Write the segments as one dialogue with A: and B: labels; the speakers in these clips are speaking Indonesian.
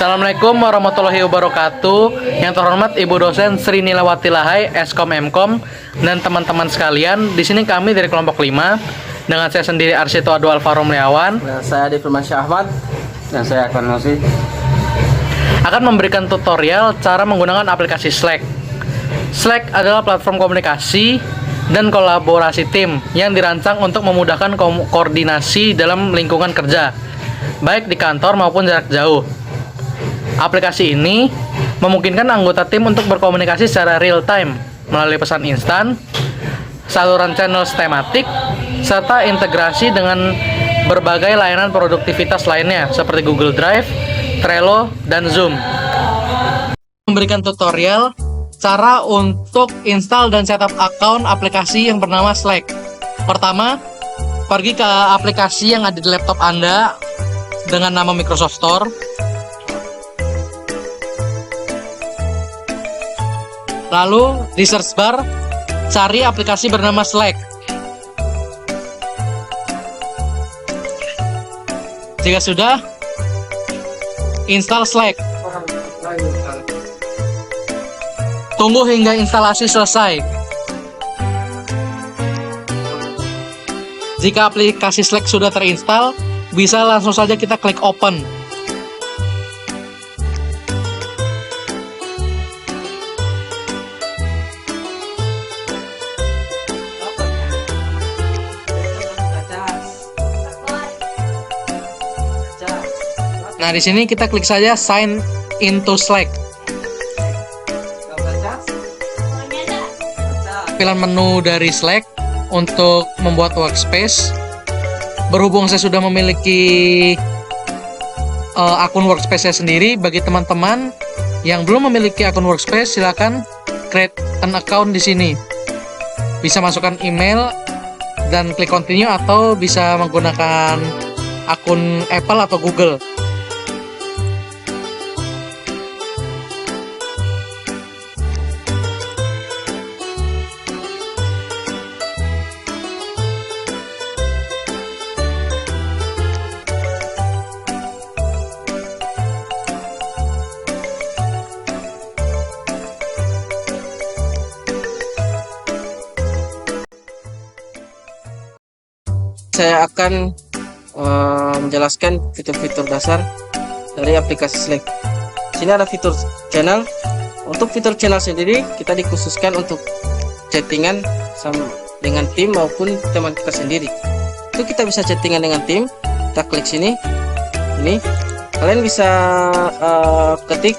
A: Assalamualaikum warahmatullahi wabarakatuh. Yang terhormat Ibu dosen Sri Nilawati Lahai, Eskom Mkom, dan teman-teman sekalian. Di sini kami dari kelompok 5 dengan saya sendiri Arsito Adu Alvaro Mulyawan.
B: Nah, saya Difirmansyah Ahmad dan saya akan
A: akan memberikan tutorial cara menggunakan aplikasi Slack. Slack adalah platform komunikasi dan kolaborasi tim yang dirancang untuk memudahkan koordinasi dalam lingkungan kerja, baik di kantor maupun jarak jauh. Aplikasi ini memungkinkan anggota tim untuk berkomunikasi secara real time melalui pesan instan, saluran channel tematik, serta integrasi dengan berbagai layanan produktivitas lainnya seperti Google Drive, Trello, dan Zoom. Memberikan tutorial cara untuk install dan setup account aplikasi yang bernama Slack. Pertama, pergi ke aplikasi yang ada di laptop Anda dengan nama Microsoft Store. Lalu di search bar cari aplikasi bernama Slack. Jika sudah, install Slack. Tunggu hingga instalasi selesai. Jika aplikasi Slack sudah terinstall, bisa langsung saja kita klik open. Nah, di sini kita klik saja sign into Slack. Pilihan menu dari Slack untuk membuat workspace. Berhubung saya sudah memiliki akun workspace saya sendiri, bagi teman-teman yang belum memiliki akun workspace, silakan create an account di sini. Bisa masukkan email dan klik continue, atau bisa menggunakan akun Apple atau Google.
B: Saya akan menjelaskan fitur-fitur dasar dari aplikasi Slack. Sini ada fitur channel. Untuk fitur channel sendiri kita dikhususkan untuk chattingan sama dengan tim maupun teman kita sendiri. Itu kita bisa chattingan dengan tim. Kita klik sini. Ini kalian bisa ketik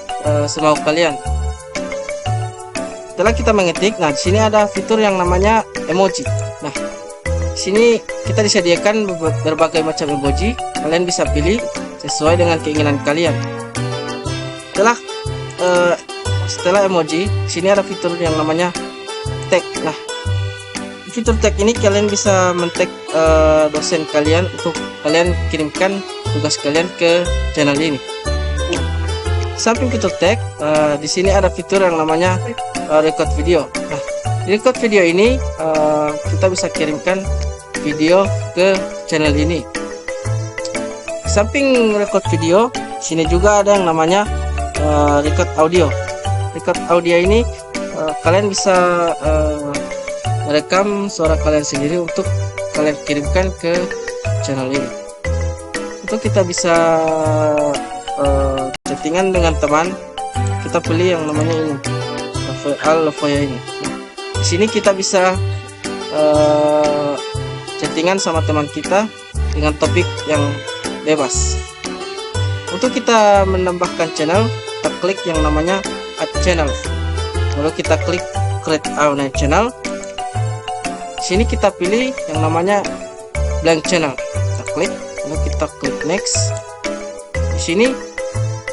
B: semau kalian. Setelah kita mengetik, nah di sini ada fitur yang namanya emoji. Nah, di sini kita disediakan berbagai macam emoji. Kalian bisa pilih sesuai dengan keinginan kalian. Setelah emoji, di sini ada fitur yang namanya tag. Nah, fitur tag ini kalian bisa men-tag dosen kalian untuk kalian kirimkan tugas kalian ke channel ini. Samping fitur tag, di sini ada fitur yang namanya record video. Nah, di record video ini kita bisa kirimkan video ke channel ini. Samping record video, sini juga ada yang namanya record audio. Record audio ini kalian bisa merekam suara kalian sendiri untuk kalian kirimkan ke channel ini. Untuk kita bisa chattingan dengan teman, kita pilih yang namanya ini, Alofoya ini. Di sini kita bisa chattingan sama teman kita dengan topik yang bebas. Untuk kita menambahkan channel, kita klik yang namanya add channel. Lalu kita klik create a new channel. Di sini kita pilih yang namanya blank channel. Kita klik, lalu kita klik next. Di sini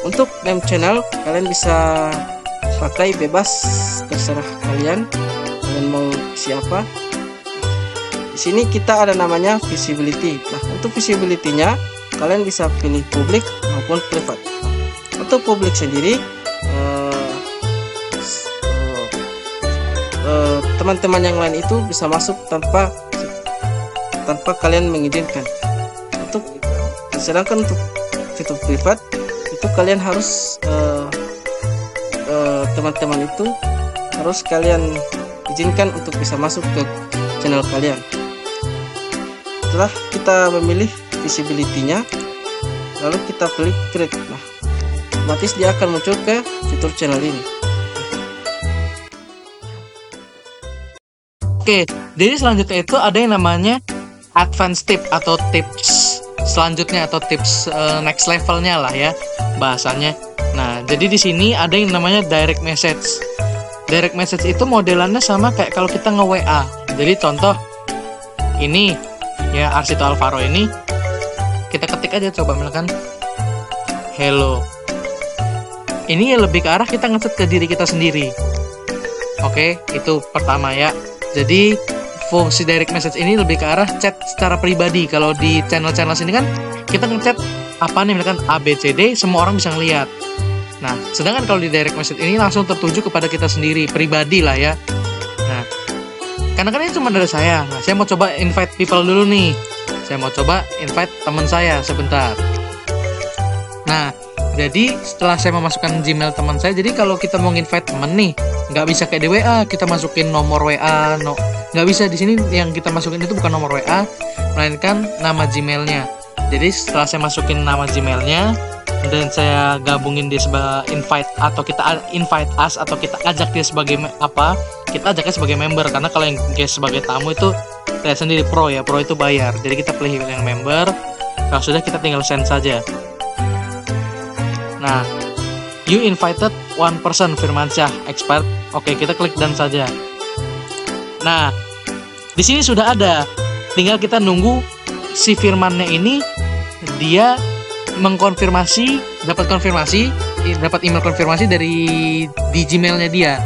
B: untuk name channel kalian bisa pakai bebas, terserah kalian mau siapa. Di sini kita ada namanya visibility. Nah, untuk visibility-nya kalian bisa pilih public maupun private. Untuk public sendiri, teman-teman yang lain itu bisa masuk tanpa kalian mengizinkan. Sedangkan untuk fitur private itu kalian harus teman-teman itu harus kalian izinkan untuk bisa masuk ke channel kalian. Setelah kita memilih visibility-nya, lalu kita klik create. Nah, otomatis dia akan muncul ke fitur channel ini.
A: Oke, jadi selanjutnya itu ada yang namanya advanced tip atau tips selanjutnya atau tips next levelnya lah ya bahasanya. Nah, jadi di sini ada yang namanya direct message. Direct message itu modelannya sama kayak kalau kita nge-WA. Jadi contoh ini ya, Arsito Alvaro ini kita ketik aja, coba misalkan hello. Ini ya lebih ke arah kita nge-chat ke diri kita sendiri. Oke, itu pertama ya. Jadi fungsi direct message ini lebih ke arah chat secara pribadi. Kalau di channel-channel sini kan kita ngechat apa nih, misalkan A, B, C, D, semua orang bisa ngeliat. Nah, sedangkan kalau di direct message ini langsung tertuju kepada kita sendiri, pribadi lah ya. Nah, karena kan ini cuma dari saya. Nah, saya mau coba invite people dulu nih. Saya mau coba invite teman saya sebentar. Nah, jadi setelah saya memasukkan Gmail teman saya, jadi kalau kita mau invite teman nih, nggak bisa kayak di WA, kita masukin nomor WA, nggak bisa. Di sini yang kita masukin itu bukan nomor WA, melainkan nama Gmailnya. Jadi setelah saya masukin nama Gmailnya dan saya gabungin dia sebagai invite, atau kita invite us, atau kita ajak dia sebagai apa? Kita ajaknya sebagai member, karena kalau yang guys sebagai tamu itu saya sendiri pro ya, pro itu bayar. Jadi kita pilih yang member. Kalau sudah kita tinggal send saja. Nah, you invited one person, Firmansyah, expert. Oke, kita klik dan saja. Nah, di sini sudah ada. Tinggal kita nunggu si Firmannya ini dia mengkonfirmasi, dapat email konfirmasi di Gmailnya dia.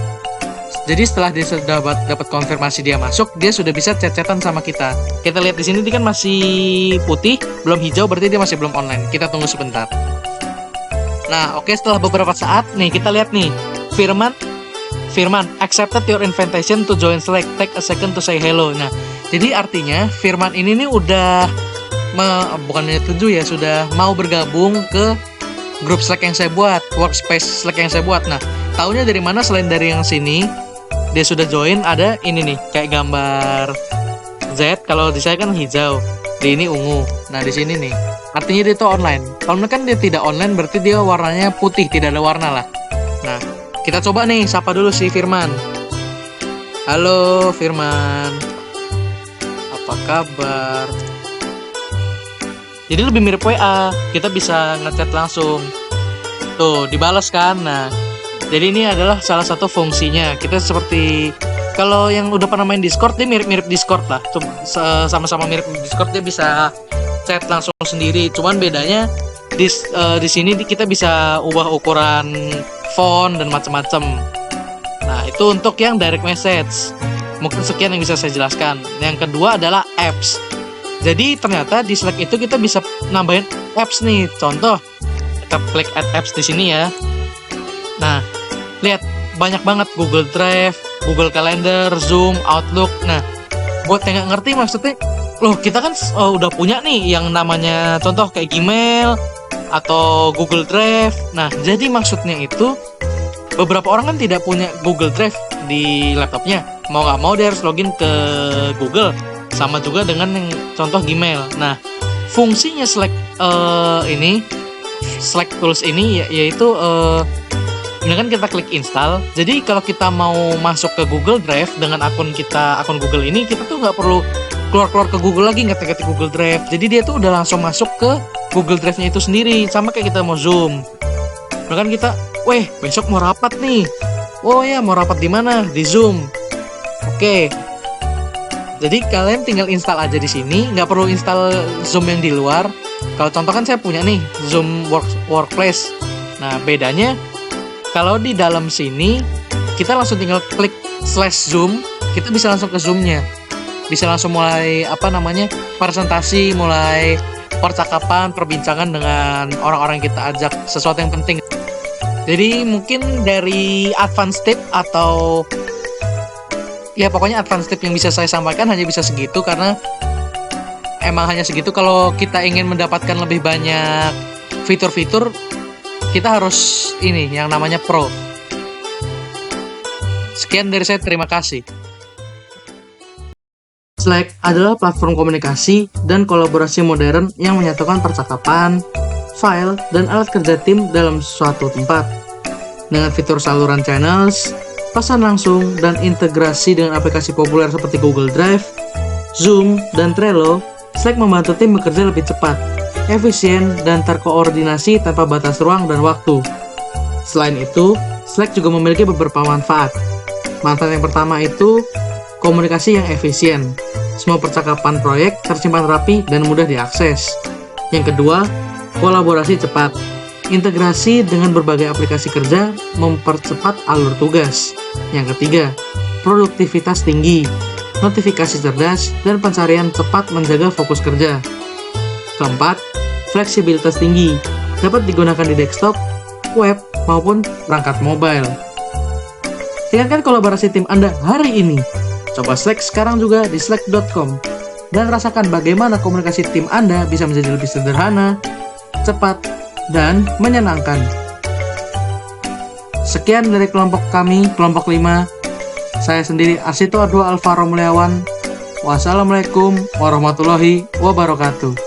A: Jadi setelah dia sudah dapat konfirmasi dia masuk, dia sudah bisa chat-chatan sama kita. Kita lihat di sini dia kan masih putih, belum hijau, berarti dia masih belum online. Kita tunggu sebentar. Nah, oke, setelah beberapa saat nih kita lihat nih, Firman accepted your invitation to join Slack. Take a second to say hello. Nah, jadi artinya Firman ini nih udah bukannya setuju ya, sudah mau bergabung ke grup Slack yang saya buat, workspace Slack yang saya buat. Nah, taunya dari mana selain dari yang sini? Dia sudah join, ada ini nih, kayak gambar Z. Kalau di saya kan hijau, di ini ungu. Nah, di sini nih, artinya dia itu online. Kalau kan dia tidak online, berarti dia warnanya putih, tidak ada warna lah. Nah, kita coba nih, sapa dulu si Firman. Halo Firman, apa kabar? Jadi lebih mirip WA, kita bisa ngechat langsung. Tuh, dibalas kan. Nah, jadi ini adalah salah satu fungsinya. Kita seperti, kalau yang udah pernah main Discord, dia mirip-mirip Discord lah. Sama-sama mirip Discord, dia bisa chat langsung sendiri. Cuman bedanya di sini kita bisa ubah ukuran font dan macam-macam. Nah, itu untuk yang direct message. Mungkin sekian yang bisa saya jelaskan. Yang kedua adalah apps. Jadi ternyata di Slack itu kita bisa nambahin apps nih. Contoh, kita klik add apps di sini ya. Nah, lihat banyak banget, Google Drive, Google Calendar, Zoom, Outlook. Nah, buat yang nggak ngerti maksudnya, loh kita kan udah punya nih yang namanya contoh kayak Gmail atau Google Drive. Nah, jadi maksudnya itu beberapa orang kan tidak punya Google Drive di laptopnya. Mau nggak mau dia harus login ke Google. Sama juga dengan yang contoh Gmail. Nah, fungsinya Slack Slack Tools ini yaitu ini kan kita klik install. Jadi kalau kita mau masuk ke Google Drive dengan akun Google ini, kita tuh nggak perlu keluar ke Google lagi, ngetik Google Drive. Jadi dia tuh udah langsung masuk ke Google Drive-nya itu sendiri. Sama kayak kita mau Zoom. Bahkan kita, besok mau rapat nih. Oh ya, mau rapat di mana? Di Zoom. Oke. Jadi kalian tinggal install aja di sini, nggak perlu install Zoom yang di luar. Kalau contoh kan saya punya nih Zoom Workplace. Nah, bedanya kalau di dalam sini kita langsung tinggal klik /Zoom, kita bisa langsung ke Zoom-nya. Bisa langsung mulai presentasi, mulai percakapan, perbincangan dengan orang-orang yang kita ajak, sesuatu yang penting. Jadi mungkin dari advance tip atau ya pokoknya advance tip yang bisa saya sampaikan hanya bisa segitu, karena emang hanya segitu. Kalau kita ingin mendapatkan lebih banyak fitur-fitur, kita harus ini yang namanya pro. Sekian dari saya, terima kasih. Slack adalah platform komunikasi dan kolaborasi modern yang menyatukan percakapan, file, dan alat kerja tim dalam suatu tempat. Dengan fitur saluran channels, pesan langsung, dan integrasi dengan aplikasi populer seperti Google Drive, Zoom, dan Trello, Slack membantu tim bekerja lebih cepat, efisien, dan terkoordinasi tanpa batas ruang dan waktu. Selain itu, Slack juga memiliki beberapa manfaat. Manfaat yang pertama itu komunikasi yang efisien. Semua percakapan proyek tersimpan rapi dan mudah diakses. Yang kedua, kolaborasi cepat. Integrasi dengan berbagai aplikasi kerja mempercepat alur tugas. Yang ketiga, produktivitas tinggi. Notifikasi cerdas dan pencarian cepat menjaga fokus kerja. Keempat, fleksibilitas tinggi. Dapat digunakan di desktop, web, maupun perangkat mobile. Tingkatkan kolaborasi tim Anda hari ini. Coba Slack sekarang juga di slack.com dan rasakan bagaimana komunikasi tim Anda bisa menjadi lebih sederhana, cepat, dan menyenangkan. Sekian dari kelompok kami, kelompok 5. Saya sendiri Arsito Adwa Alvaro Mulyawan. Wassalamualaikum warahmatullahi wabarakatuh.